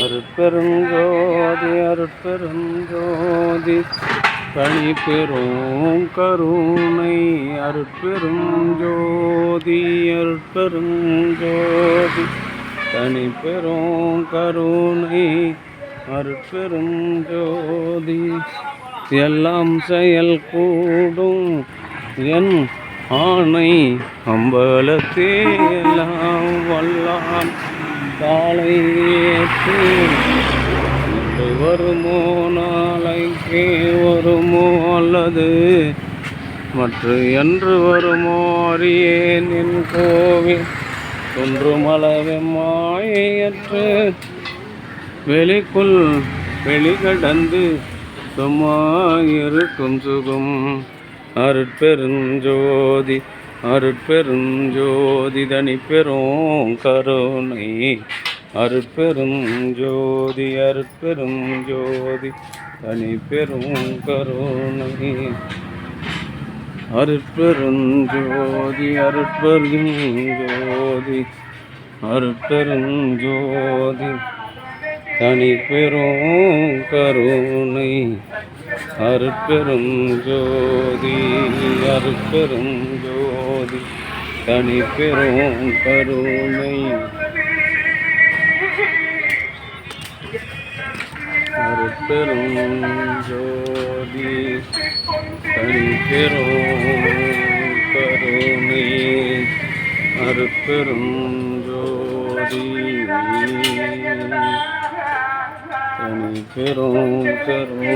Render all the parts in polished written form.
அருட்பெருஞ்சோதி அருட்பெருஞ்சோதி தனிப்பெரும் கருணை அருட்பெருஞ்சோதி அருட்பெருஞ்சோதி தனிப்பெரும் கருணை அருட்பெருஞ்சோதி எல்லாம் செயல் கூடும் என் ஆணை அம்பலத்தே எல்லாம் வல்லான் காலை ஏற்று வருமோ நாளைக்கே வருமோ அல்லது மற்ற என்று வருமோ அறியேன் என் கோவில் தொன்றுமளவெம்மாயற்று வெளிக்குள் வெளிகடந்து சும்மா இருக்கும் சுகம் அருட்பெருஞ்சோதி அருட்பெருஞ்சோதி தனிப்பெரும் கருணை அருட்பெருஞ்சோதி அருட்பெருஞ்சோதி தனிப்பெரும் கருணை அருட்பெருஞ்சோதி அருட்பெருஞ்சோதி அருட்பெருஞ்சோதி தனிப்பெரும் கருணை அருட்பெருஞ்சோதி அருட்பெருஞ்சோதி தனிப்பெரும் கருணை அருட்பெருஞ்சோதி தனிப்பெரும் கருணை அருட்பெருஞ்சோதி தனிப்பெரும் கருணை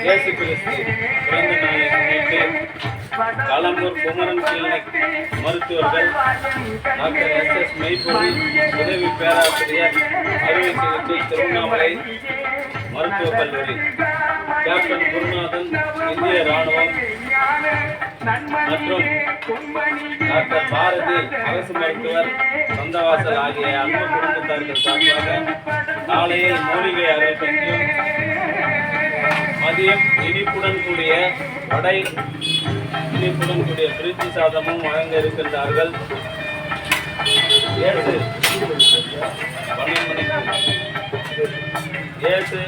இயேசு கிறிஸ்து பிறந்த நாளை முன்னிட்டு காலம்பூர் குமரன் கிளினிக் மருத்துவர்கள் டாக்டர் எஸ் மெய்ப்பொழி உதவி பேராசிரியர் அறுவை சிகிச்சை திருவண்ணாமலை மருத்துவக் கல்லூரி கேப்டன் குருநாதன் இந்திய இராணுவம் மற்றும் டாக்டர் பாரதி அரசு மருத்துவர் சொந்தவாசல் ஆகிய அன்பு குடும்பத்தார்கள் சார்பாக காலையில் மூலிகை அறுவை மதியம் இனிப்புடன் கூடிய வடை இனிப்புடன் கூடிய பிரிட்ஜி சாதமும் வழங்க இருக்கின்றார்கள். 12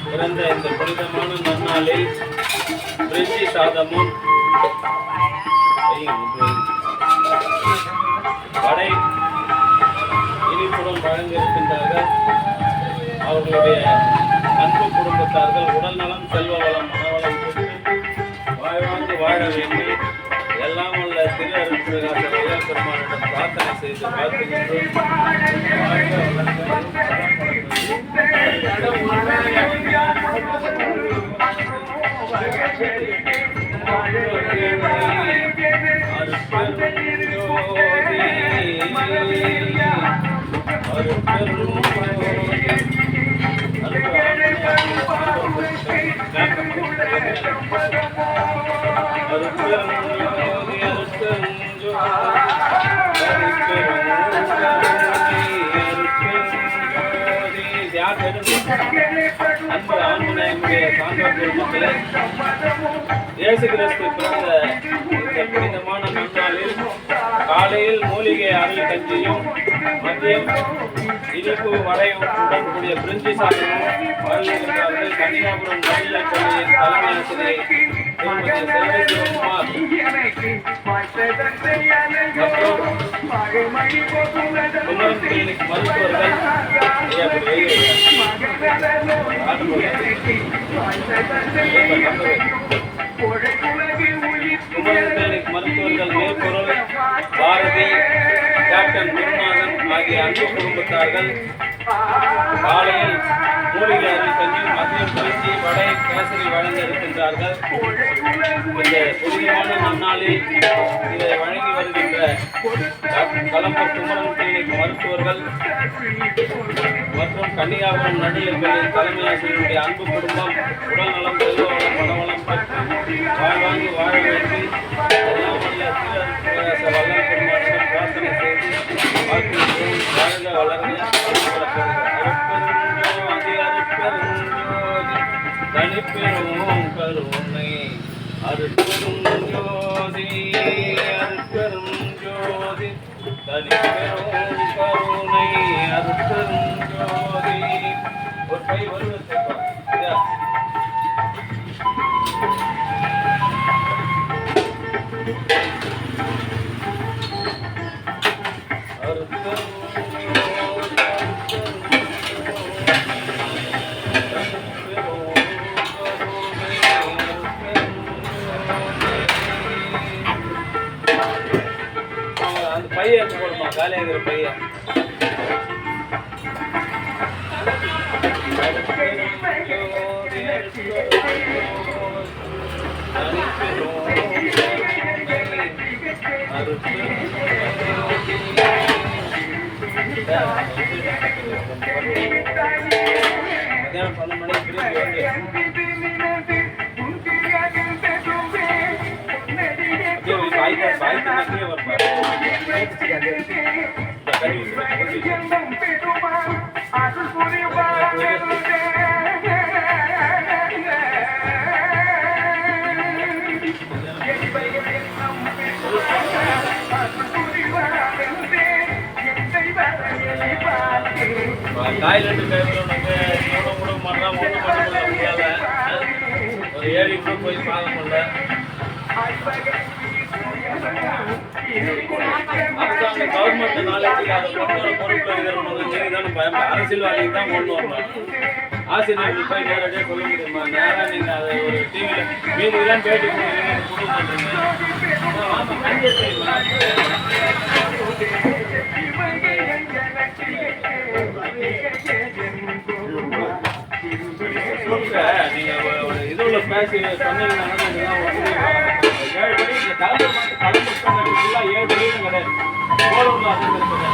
பிறந்த இந்த புனிதமான நன்னாளில் பிரிட்ஜி சாதமும் வடை இனிப்புடன் வழங்க இருக்கின்றார்கள். அவர்களுடைய அன்பு குடும்பத்தார்கள் உடல் நலம், செல்வ வளம், மனவளம் பெற்று வாழ்வாங்கு வாழ வேண்டி எல்லாம் உள்ள திரு அருட்பிரகாச பெருமானிடம் பிரார்த்தனை செய்து பார்க்கின்றோம். இயேசு கிறிஸ்து பிறந்த இந்த புனிதமான நன்னாளில் காலையில் மூலிகை அருள் கஞ்சியும் மதியம் இனிப்பு வடை உடன்கூடிய பிரிஞ்சி சாதமும் வழங்குகிறார்கள். கன்னியாகுமரி நடுநிலைப் பள்ளியின் தலைமை ஆசிரியை திருமதி செல்வி சிவகுமார் குமரன் கிளினிக் மருத்துவர்கள் குமரன் கிளினிக் மருத்துவர்கள் மேற்பொருள் பாரதி, கேப்டன் குருநாதன் ஆகிய அன்பு குடும்பத்தார்கள் காலையில் மூலிகை அரிசி, மதியம் பிரிஞ்சி வடை கேசரி வழங்க இருக்கின்றார்கள். இந்த புதியமான நன்னாளில் இதை வழங்கி வருகின்ற கலம்பூர் குமரன் கிளினிக் மருத்துவர்கள் மற்றும் கன்னியாகுமரி நடுநிலைப்பள்ளி தலைமை ஆசிரியருடைய அன்பு குடும்பம் உடல் நலம், செல்வ வளம், மனவளம் பெற்று வாழ்வாங்கி வாழ வேண்டி எல்லாம் வல்ல வல்லல் பெருமானிடம் பிரார்த்தனை செய்து வாழ்க வளர்ந்து தனிப்பெரும் கருணை அருட்பெரும் ஜோதி, அருட்பெரும் ஜோதி, தனிப்பெரும் கருணை அருட்பெரும் ஜோதி. ஒரு கை வருவத்தை அந்த பையன் எடுத்து போடுமா, காலியாக இருக்கிற பையன். மத்தியானம் 12 மணிக்கு திரும்பி வந்து பாய்க்கு வருப்பாரு. டாய்லெட்டு கைவிடுறவனுக்கு கூட மாட்டான், ஒன்றும் பண்ண முடியாத ஒரு 7 கூட போய் பார்க்க முடியல. அரசாங்க கவர்மெண்ட் நாளைக்கு அதை கொண்டு பொறுப்பு இருக்கிறவங்க பயம். அரசியல்வாதிக்கு தான் கொண்டு வரணும். ஆசிரியர்கள் போய் நேரடியாக சொல்ல முடியுமா? நேராக நீங்கள் அதை ஒரு டிவியில் மீதிலாம் பேட்டி கொடுக்குறீங்க. நீங்க இது உள்ள பேசி சொன்னீங்கன்னா 7 படி இந்த தலைமுறை 7 படியும் கிடையாது. போலூர்ல அது இருக்குது.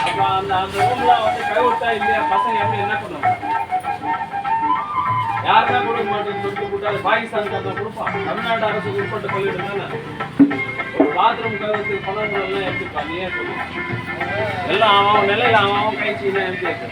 அப்போ அந்த ரூம்லாம் வந்து கைவிட்டா இல்லையா, பசங்க எப்படி என்ன பண்ணுவாங்க? யாருன்னா கொடுக்க மாட்டேன்னு சொல்லிட்டு கூட்டாது பாகிஸ்தானுக்கு கொடுப்பான். தமிழ்நாடு அரசுக்கு உட்பட்ட சொல்லிடுங்க. ஒரு பாத்ரூம் கழுவுறதுக்கு பணம் எல்லாம் எடுத்துப்பான். நீ ஏன் சொல்லுங்க? எல்லாம் அவன் நிலையில அவன் கைச்சின்னா எப்படி இருக்கு?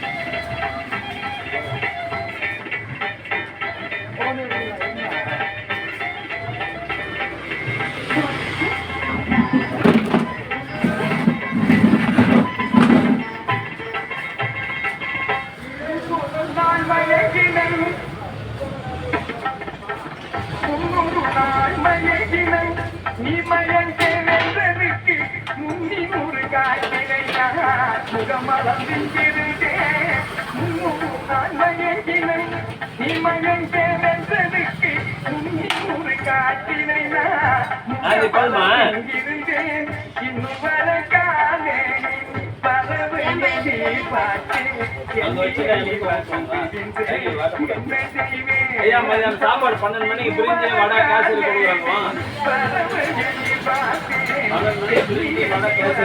ஐயா மதியம் சாப்பாடு 12 மணிக்கு பிரிஞ்சு வடை காசு கொடுக்குறாங்களா? 12 மணிக்கு பிரிஞ்சு வடை காசு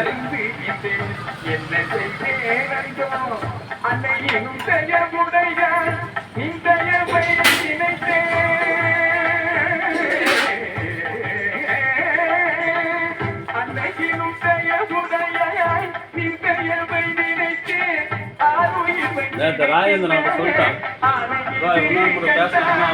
ராஜேந்திரன் சொல்லிட்டான். கூட பேசணும்னா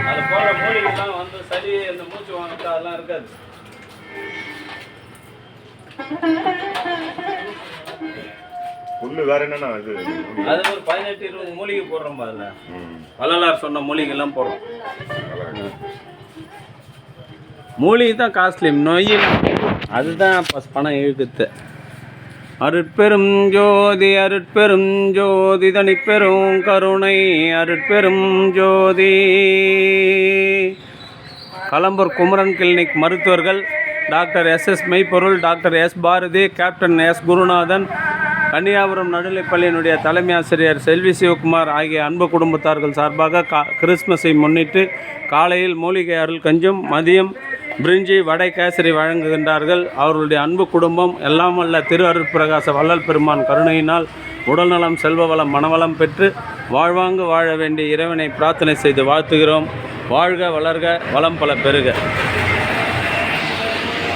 அது போற மூலிகைலாம் வந்து சளி இந்த மூச்சு வாங்கறது அதெல்லாம் இருக்காது. புல்லு வேற என்னன்னா இது அது ஒரு 18-20 மூலிகை போடுறோம். அதில் வள்ளலார் சொன்ன மூலிகைலாம் போடுறோம். மூலிகை தான் காஸ்ட்லி, நொய்யில் அதுதான் பணம் இழுக்குது. அருட்பெரும் ஜோதி அருட்பெரும் ஜோதி தனிப்பெரும் கருணை அருட்பெரும் ஜோதி. களம்பூர் குமரன் கிளினிக் மருத்துவர்கள் doctor S Meiporul, doctor S Bharathi, captain S Gurunathan, Kanyakumari நடுநிலைப்பள்ளியினுடைய தலைமை ஆசிரியர் செல்வி சிவகுமார் ஆகிய அன்பு குடும்பத்தார்கள் சார்பாக கிறிஸ்மஸை முன்னிட்டு காலையில் மூலிகை அருள் கஞ்சும், மதியம் பிரிஞ்சி வடை கேசரி வழங்குகின்றார்கள். அவர்களுடைய அன்பு குடும்பம் எல்லாம் வல்ல திரு அருட்பிரகாச வள்ளல் பெருமான் கருணையினால் உடல்நலம், செல்வ வளம், மனவளம் பெற்று வாழ்வாங்கு வாழ வேண்டிய இறைவனை பிரார்த்தனை செய்து வாழ்த்துகிறோம். வாழ்க வளர்க, வளம் பல பெறுக.